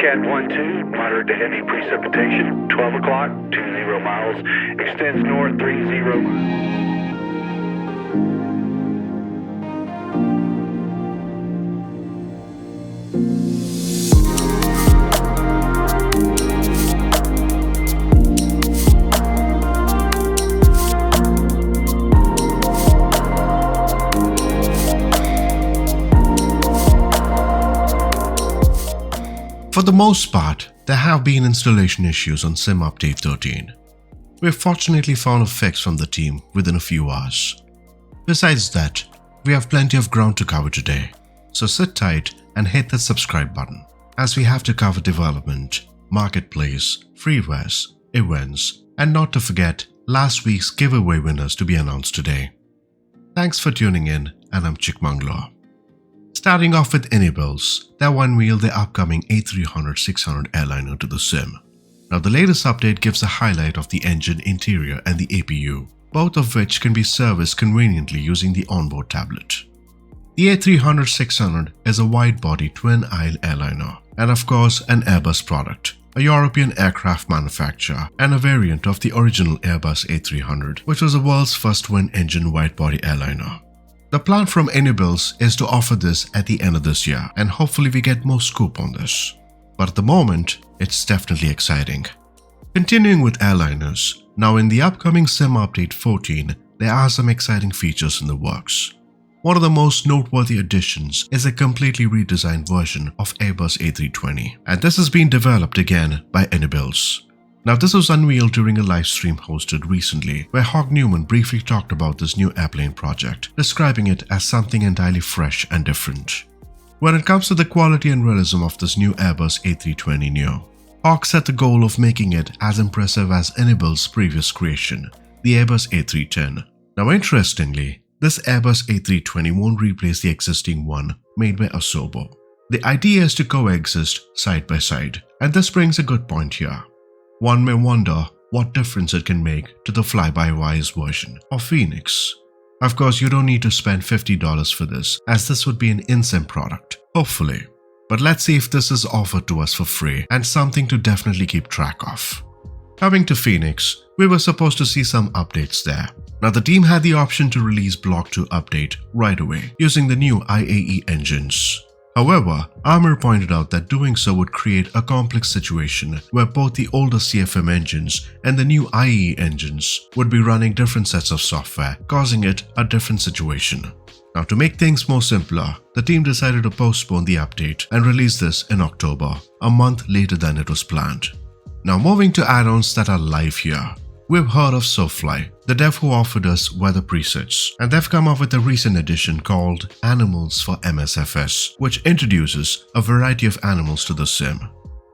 Cat 1-2, moderate to heavy precipitation, 12 o'clock, 20 miles, extends north 30 miles. For the most part, there have been installation issues on Sim Update 13. We've fortunately found a fix from the team within a few hours. Besides that, we have plenty of ground to cover today, so sit tight and hit the subscribe button, as we have to cover development, marketplace, freewares, events, and not to forget last week's giveaway winners to be announced today. Thanks for tuning in, and I'm Chikmanglo. Starting off with Enables, they unveiled the upcoming A300-600 airliner to the sim. Now the latest update gives a highlight of the engine interior and the APU, both of which can be serviced conveniently using the onboard tablet. The A300-600 is a wide-body twin-aisle airliner, and of course an Airbus product, a European aircraft manufacturer and a variant of the original Airbus A300, which was the world's first twin-engine wide-body airliner. The plan from Enables is to offer this at the end of this year, and hopefully we get more scoop on this. But at the moment, it's definitely exciting. Continuing with airliners, now in the upcoming Sim Update 14, there are some exciting features in the works. One of the most noteworthy additions is a completely redesigned version of Airbus A320, and this has been developed again by Enables. Now this was unveiled during a live stream hosted recently where Hogg Newman briefly talked about this new airplane project, describing it as something entirely fresh and different. When it comes to the quality and realism of this new Airbus A320 Neo, Hogg set the goal of making it as impressive as Enables' previous creation, the Airbus A310. Now interestingly, this Airbus A320 won't replace the existing one made by Asobo. The idea is to coexist side by side, and this brings a good point here. One may wonder what difference it can make to the fly-by-wire version of Phoenix. Of course, you don't need to spend $50 for this, as this would be an in-sim product, hopefully. But let's see if this is offered to us for free and something to definitely keep track of. Coming to Phoenix, we were supposed to see some updates there. Now the team had the option to release Block 2 update right away using the new IAE engines. However, Amir pointed out that doing so would create a complex situation where both the older CFM engines and the new IE engines would be running different sets of software, causing it a different situation. Now to make things more simpler, the team decided to postpone the update and release this in October, a month later than it was planned. Now moving to add-ons that are live here. We've heard of SoFly, the dev who offered us weather presets, and they've come up with a recent edition called Animals for MSFS, which introduces a variety of animals to the sim.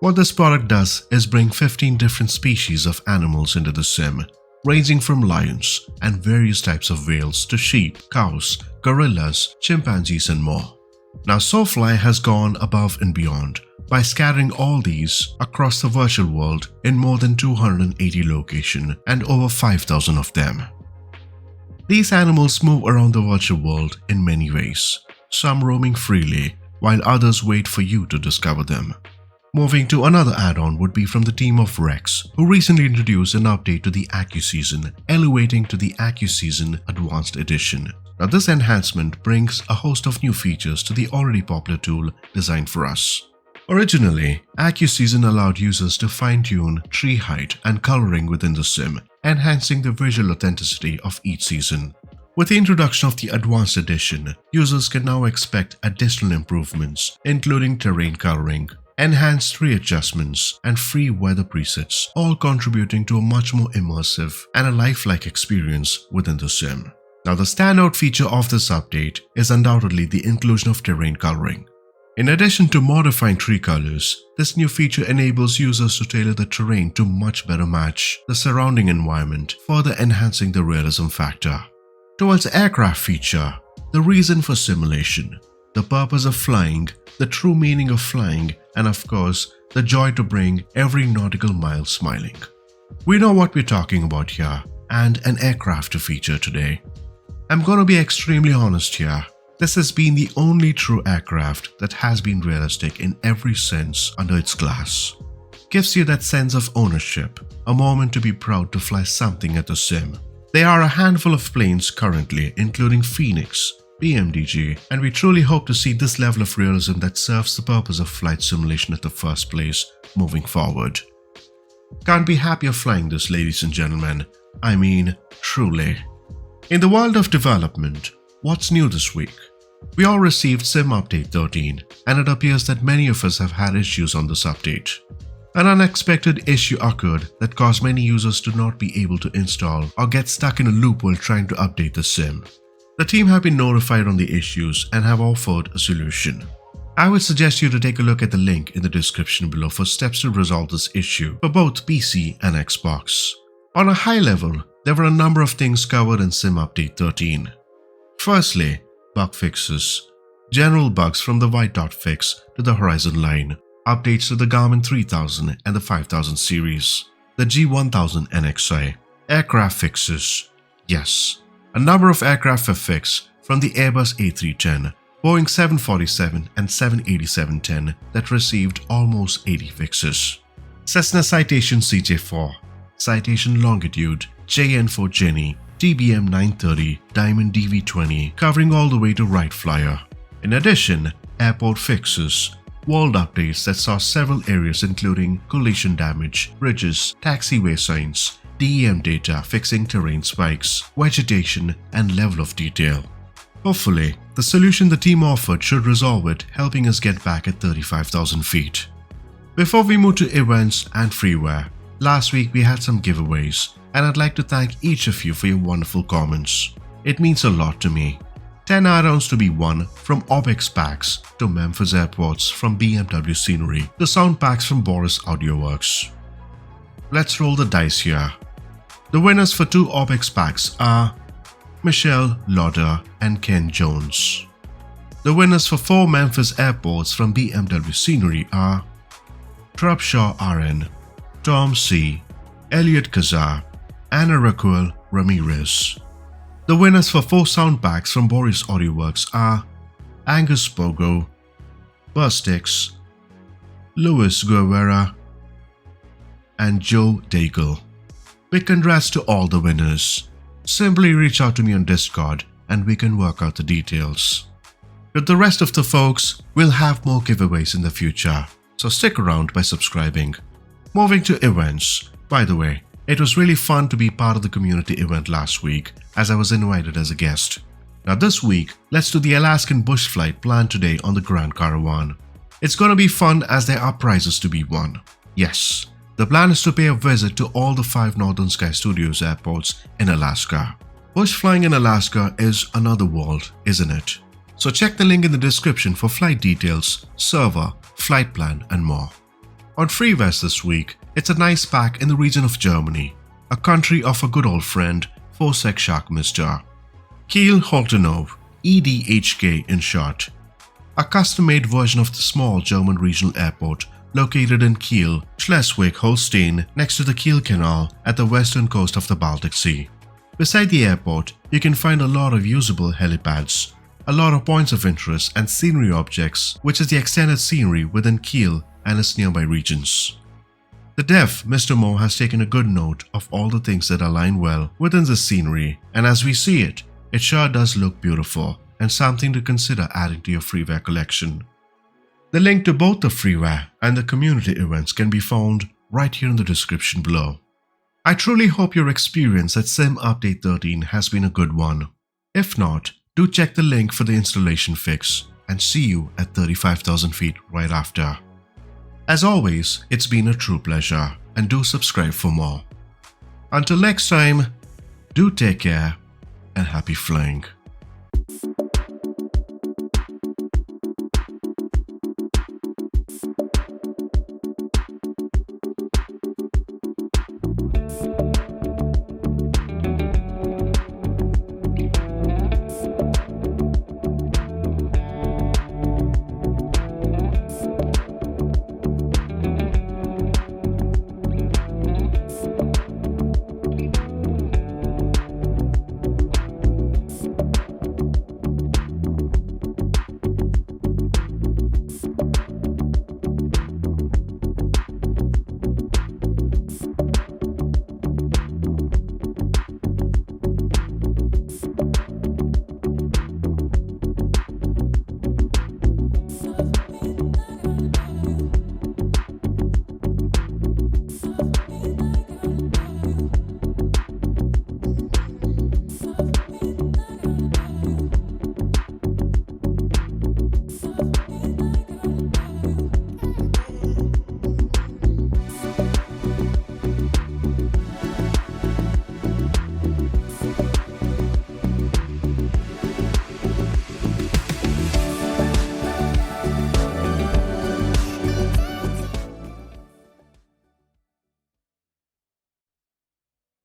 What this product does is bring 15 different species of animals into the sim, ranging from lions and various types of whales to sheep, cows, gorillas, chimpanzees and more. Now SoFly has gone above and beyond by scattering all these across the virtual world in more than 280 locations and over 5,000 of them. These animals move around the virtual world in many ways, some roaming freely, while others wait for you to discover them. Moving to another add-on would be from the team of Rex, who recently introduced an update to the AccuSeason, elevating to the AccuSeason Advanced Edition. Now this enhancement brings a host of new features to the already popular tool designed for us. Originally, AccuSeason allowed users to fine-tune tree height and coloring within the sim, enhancing the visual authenticity of each season. With the introduction of the Advanced Edition, users can now expect additional improvements, including terrain coloring, enhanced tree adjustments, and free weather presets, all contributing to a much more immersive and a lifelike experience within the sim. Now the standout feature of this update is undoubtedly the inclusion of terrain coloring. In addition to modifying tree colors, this new feature enables users to tailor the terrain to much better match the surrounding environment, further enhancing the realism factor. Towards the aircraft feature, the reason for simulation, the purpose of flying, the true meaning of flying, and of course, the joy to bring every nautical mile smiling. We know what we're talking about here, and an aircraft to feature today. I'm gonna be extremely honest here. This has been the only true aircraft that has been realistic in every sense under its class. Gives you that sense of ownership, a moment to be proud to fly something at the sim. There are a handful of planes currently, including Phoenix, BMDG, and we truly hope to see this level of realism that serves the purpose of flight simulation at the first place moving forward. Can't be happier flying this, ladies and gentlemen. I mean, truly. In the world of development, what's new this week? We all received Sim Update 13, and it appears that many of us have had issues on this update. An unexpected issue occurred that caused many users to not be able to install or get stuck in a loop while trying to update the sim. The team have been notified on the issues and have offered a solution. I would suggest you to take a look at the link in the description below for steps to resolve this issue for both PC and Xbox. On a high level, there were a number of things covered in Sim Update 13. Firstly, bug fixes. General bugs from the white dot fix to the horizon line. Updates to the Garmin 3000 and the 5000 series. The G1000 NXI. Aircraft fixes. Yes, a number of aircraft were fixed from the Airbus A310, Boeing 747 and 787-10 that received almost 80 fixes. Cessna Citation CJ4, Citation Longitude, JN4 Jenny, TBM 930, Diamond DV20 covering all the way to Wright Flyer. In addition, airport fixes, world updates that saw several areas including collision damage, bridges, taxiway signs, DEM data fixing terrain spikes, vegetation and level of detail. Hopefully, the solution the team offered should resolve it, helping us get back at 35,000 feet. Before we move to events and freeware, last week we had some giveaways, and I'd like to thank each of you for your wonderful comments. It means a lot to me. 10 items to be won from OBEX packs to Memphis Airports from BMW Scenery to sound packs from Boris AudioWorks. Let's roll the dice here. The winners for 2 OBEX packs are Michelle Lauder and Ken Jones. The winners for 4 Memphis Airports from BMW Scenery are Trubshaw RN, Tom C, Elliot Kazar, Anna Raquel Ramirez. The winners for 4 sound packs from Boris AudioWorks are Angus Pogo, Burstix, Luis Guevara, and Joe Daigle. Big congrats to all the winners. Simply reach out to me on Discord and we can work out the details. With the rest of the folks, we'll have more giveaways in the future, so stick around by subscribing. Moving to events. By the way, it was really fun to be part of the community event last week as I was invited as a guest. Now this week, let's do the Alaskan bush flight planned today on the Grand Caravan. It's gonna be fun as there are prizes to be won. Yes, the plan is to pay a visit to all the 5 Northern Sky Studios airports in Alaska. Bush flying in Alaska is another world, isn't it? So check the link in the description for flight details, server, flight plan and more. On Freeware this week, it's a nice pack in the region of Germany, a country of a good old friend, Forsek Sharkmister. Kiel Holtenau, EDHK in short. A custom-made version of the small German regional airport located in Kiel, Schleswig-Holstein, next to the Kiel Canal at the western coast of the Baltic Sea. Beside the airport, you can find a lot of usable helipads, a lot of points of interest and scenery objects, which is the extended scenery within Kiel and its nearby regions. The dev, Mr. Moore, has taken a good note of all the things that align well within the scenery, and as we see it, it sure does look beautiful and something to consider adding to your freeware collection. The link to both the freeware and the community events can be found right here in the description below. I truly hope your experience at Sim Update 13 has been a good one. If not, do check the link for the installation fix and see you at 35,000 feet right after. As always, it's been a true pleasure and do subscribe for more. Until next time, do take care and happy flying.